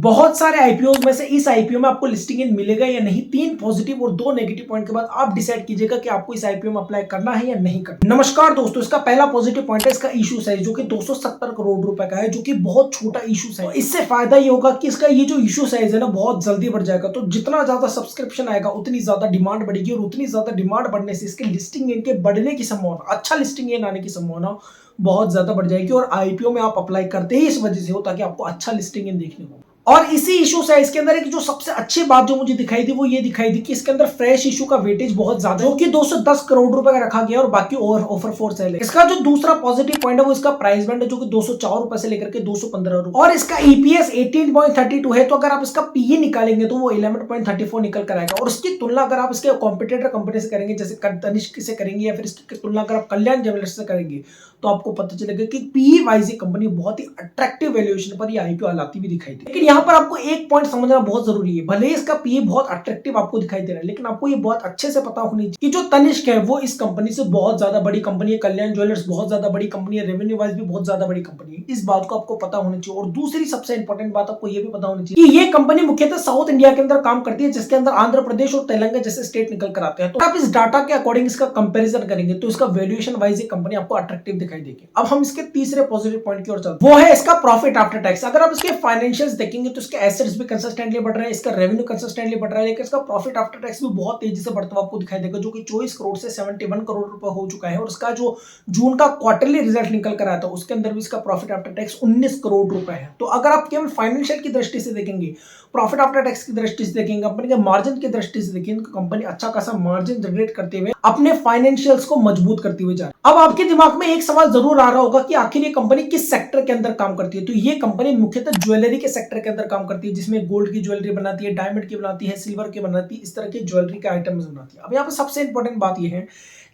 बहुत सारे आईपीओ में से इस आईपीओ में आपको लिस्टिंग इन मिलेगा या नहीं, 3 पॉजिटिव और 2 नेगेटिव पॉइंट के बाद आप डिसाइड कीजिएगा कि आपको इस आईपीओ में अप्लाई करना है या नहीं करना। नमस्कार दोस्तों, इसका पहला पॉजिटिव पॉइंट है इसका इशू साइज जो कि 270 करोड़ रुपए का है, जो कि बहुत छोटा इशू साइज। इससे फायदा ये होगा कि इसका ये जो इशू साइज है ना बहुत जल्दी बढ़ जाएगा। तो जितना ज्यादा सब्सक्रिप्शन आएगा उतनी ज्यादा डिमांड बढ़ेगी और उतनी ज्यादा डिमांड बढ़ने से इसके लिस्टिंग इनके बढ़ने की संभावना, अच्छा लिस्टिंग इन आने की संभावना बहुत ज्यादा बढ़ जाएगी। और आईपीओ में आप अप्लाई करते ही इस वजह से हो ताकि आपको अच्छा लिस्टिंग इन देखने को। और इसी इशू से इसके अंदर एक जो सबसे अच्छी बात जो मुझे दिखाई दी वो ये दिखाई दी कि इसके अंदर फ्रेश इशू का वेटेज बहुत ज्यादा है, जो कि 210 करोड़ रुपए का रखा गया और बाकी ऑफर फॉर सेल है। इसका जो दूसरा पॉजिटिव पॉइंट है वो इसका प्राइस बैंड है जो कि 204 रुपए से लेकर के 215 रुपए, और इसका ईपीएस 18.32 है। तो अगर आप इसका पीई निकालेंगे तो वो 11.34 निकल कर आएगा। और इसकी तुलना अगर आप इसके कॉम्पिटिटर कंपनी से करेंगे, जैसे तनिष्क से करेंगे या फिर इसकी तुलना अगर आप कल्याण ज्वेलर्स से करेंगे, तो आपको पता चलेगा कि पीई वाइज ये कंपनी बहुत ही अट्रैक्टिव वैल्यूएशन पर ये आईपीओ लाती हुई दिखाई दी। लेकिन यहाँ पर आपको एक पॉइंट समझना बहुत जरूरी है। भले ही इसका पीई बहुत अट्रैक्टिव आपको दिखाई दे रहा है, लेकिन आपको ये बहुत अच्छे से पता होनी चाहिए कि जो तनिष्क है वो इस कंपनी से बहुत ज्यादा बड़ी कंपनी है, कल्याण ज्वेलर्स बहुत ज्यादा बड़ी कंपनी है, रेवेन्यू वाइज भी बहुत ज्यादा बड़ी कंपनी है। इस बात को आपको पता होनी चाहिए। और दूसरी सबसे इंपॉर्टेंट बात आपको ये भी पता होनी चाहिए कि ये कंपनी मुख्यतः साउथ इंडिया के अंदर काम करती है, जिसके अंदर आंध्र प्रदेश और तेलंगाना जैसे स्टेट निकल कर आते हैं। तो आप इस डाटा के अकॉर्डिंग इसका कंपेरिजन करेंगे तो इसका वैल्यूएशन वाइज ये कंपनी आपको अट्रैक्टिव दिखाई देगी। अब हम इसके तीसरे पॉजिटिव पॉइंट की ओर चलते हैं, वो है इसका प्रॉफिट आफ्टर टैक्स। अगर आप इसके फाइनेंशियल्स देखेंगे तो इसके एसेट्स भी कंसिस्टेंटली बढ़ रहे हैं, इसका रेवेन्यू कंसिस्टेंटली बढ़ रहा है, लेकिन इसका प्रॉफिट आफ्टर टैक्स भी बहुत तेजी से बढ़ता हुआ आपको दिखाई देगा, जो कि 24 करोड़ से 71 करोड़ रुपए हो चुका है। और इसका जो जून का क्वार्टरली रिजल्ट निकल कर आया था उसके अंदर भी इसका प्रॉफिट आफ्टर टैक्स 19 करोड़ रुपए है। तो अगर आप केवल फाइनेंशियल की दृष्टि से देखेंगे, प्रॉफिट आफ्टर टैक्स की दृष्टि से देखेंगे, कंपनी के मार्जिन की दृष्टि से देखेंगे, कंपनी अच्छा खासा मार्जिन जनरेट करते हुए अपने फाइनेंशियल्स को मजबूत करती हुई जा रही है। अब आपके दिमाग में एक सवाल जरूर आ रहा होगा कि आखिर ये कंपनी किस सेक्टर के अंदर काम करती है। तो ये कंपनी मुख्यतः ज्वेलरी के सेक्टर के अंदर काम करती है, जिसमें गोल्ड की ज्वेलरी बनाती है, डायमंड की बनाती है, सिल्वर की बनाती है, इस तरह के ज्वेलरी के आइटम्स बनाती है। अब यहाँ पर सबसे इंपॉर्टेंट बात यह है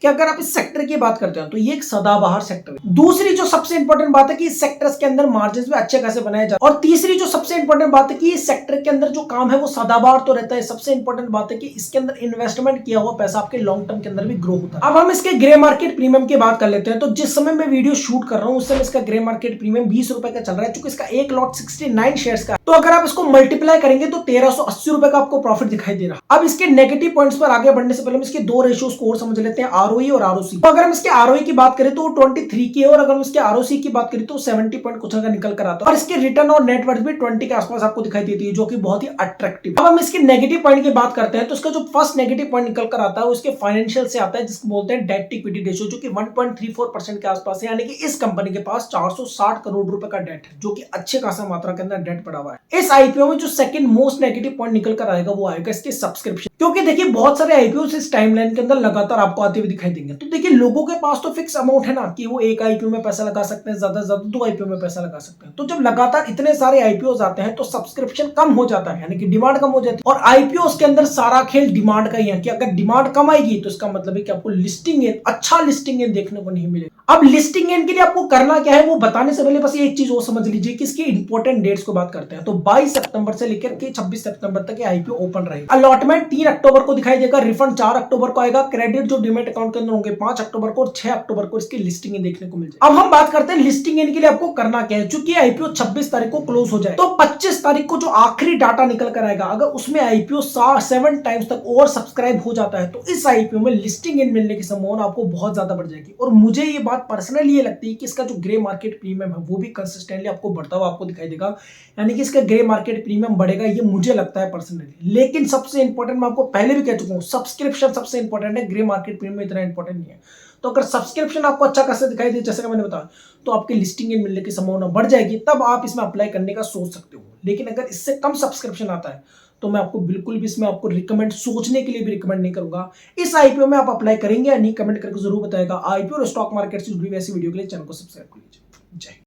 कि अगर आप इस सेक्टर की बात करते हैं तो ये एक सदाबहार सेक्टर है। दूसरी जो सबसे इंपॉर्टेंट बात है कि इस सेक्टर्स के अंदर मार्जिन्स भी अच्छे खासे बनाए जाते हैं। और तीसरी जो सबसे इंपॉर्टेंट बात है कि इस सेक्टर के अंदर जो काम है वो सदाबहार तो रहता है। सबसे इंपॉर्टेंट बात है कि इसके अंदर इन्वेस्टमेंट किया हुआ पैसा आपके लॉन्ग टर्म के अंदर भी ग्रो होता है। अब हम इसके ग्रे मार्केट प्रीमियम की बात कर लेते हैं। तो जिस समय मैं वीडियो शूट कर रहा हूं उस समय इसका ग्रे मार्केट प्रीमियम 20 रुपए का चल रहा है, चूंकि इसका एक लॉट 69 शेयर्स का। तो अगर आप इसको मल्टीप्लाई करेंगे तो 1380 रुपए का आपको प्रॉफिट दिखाई दे रहा है। अब इसके नेगेटिव पॉइंट्स पर आगे बढ़ने से पहले हम इसके दो रेशियोज को और समझ लेते हैं, आरओई और आरओसी। तो अगर हम इसके आरओई की बात करें तो 23 की है, और अगर हम इसके आरओसी की बात करें तो 70 पॉइंट कुछ का निकल कर आता है। और इसके रिटर्न और नेटवर्थ भी 20 के आसपास आपको दिखाई देती है, जो कि बहुत ही अट्रैक्टिव। अब हम इसके नेगेटिव पॉइंट की बात करते हैं तो इसका जो फर्स्ट नेगेटिव पॉइंट निकल कर आता है वो इसके फाइनेंशियल से आता है, जिसको बोलते हैं डेट इक्विटी रेशियो, जो कि 1.34% के आसपास है। यानी कि इस कंपनी के पास 460 करोड़ रुपए का डेट है, जो कि अच्छे खासा मात्रा के अंदर डेट पड़ा हुआ है। इस आईपीओ में जो सेकंड मोस्ट नेगेटिव पॉइंट निकल कर आएगा वो आएगा इसके सब्सक्रिप्शन, क्योंकि देखिए बहुत सारे आईपीओ इस टाइमलाइन के अंदर लगातार आपको आते हुए दिखाई देंगे। तो देखिए लोगों के पास तो फिक्स अमाउंट है ना कि वो एक आईपीओ में पैसा लगा सकते हैं, ज्यादा से ज्यादा 2 आईपीओ में पैसा लगा सकते हैं। तो जब लगातार इतने सारे आईपीओ आते हैं तो सब्सक्रिप्शन कम हो जाता है, यानी कि डिमांड कम हो जाती है। और आईपीओ के अंदर सारा खेल डिमांड का ही है कि अगर डिमांड कम आएगी तो इसका मतलब है कि आपको लिस्टिंग इन, अच्छा लिस्टिंग इन देखने को नहीं मिलेगा। अब लिस्टिंग इन के लिए आपको करना क्या है वो बताने से पहले बस एक चीज और समझ लीजिए कि इसकी इंपॉर्टेंट डेट्स को बात करते हैं। तो 22 सितंबर से लेकर के 26 सितंबर तक आईपीओ ओपन रहेगा। अलॉटमेंट 3 अक्टूबर को दिखाई देगा, रिफंड 4 अक्टूबर को आएगा, क्रेडिट जो डीमैट अकाउंट के अंदर होंगे 5 अक्टूबर को, और 6 अक्टूबर को इसकी लिस्टिंग इन देखने को मिल जाएगी। अब हम बात करते हैं लिस्टिंग इन के लिए आपको करना क्या है। चूंकि आईपीओ 26 तारीख को क्लोज हो जाए तो 25 तारीख को जो आखिरी डाटा निकल कर आएगा, अगर उसमें आईपीओ 7 टाइम्स तक ओवर सब्सक्राइब हो जाता है तो इस आईपीओ में लिस्टिंग इन मिलने की संभावना आपको बहुत ज्यादा बढ़ जाएगी। और मुझे ये बात पर्सनली ये लगती है कि इसका जो ग्रे मार्केट प्रीमियम है वो भी कंसिस्टेंटली आपको बढ़ता हुआ आपको दिखाई देगा, यानी कि इसका ग्रे मार्केट प्रीमियम बढ़ेगा, ये मुझे लगता है पर्सनली। लेकिन सबसे इंपॉर्टेंट मैं आपको पहले भी कह चुका हूं, सब्सक्रिप्शन सबसे इंपॉर्टेंट है, ग्रे मार्केट प्रीमियम इतना इंपॉर्टेंट नहीं है। तो अगर सब्सक्रिप्शन आपको अच्छा खासा दिखाई दे, जैसे कि मैंने बताया, तो आपकी लिस्टिंग इन मिलने की संभावना बढ़ जाएगी, तब आप इसमें अप्लाई करने का सोच सकते हो। लेकिन अगर इससे कम सब्सक्रिप्शन आता है तो मैं आपको बिल्कुल भी इसमें आपको रिकमेंड, सोचने के लिए भी रिकमेंड नहीं करूंगा। इस आईपीओ में आप अप्लाई करेंगे या नहीं, कमेंट करके जरूर बताएगा। आईपीओ और स्टॉक मार्केट से जुड़ी हुई ऐसी वीडियो के लिए चैनल को सब्सक्राइब कर लीजिए। जय हिंद।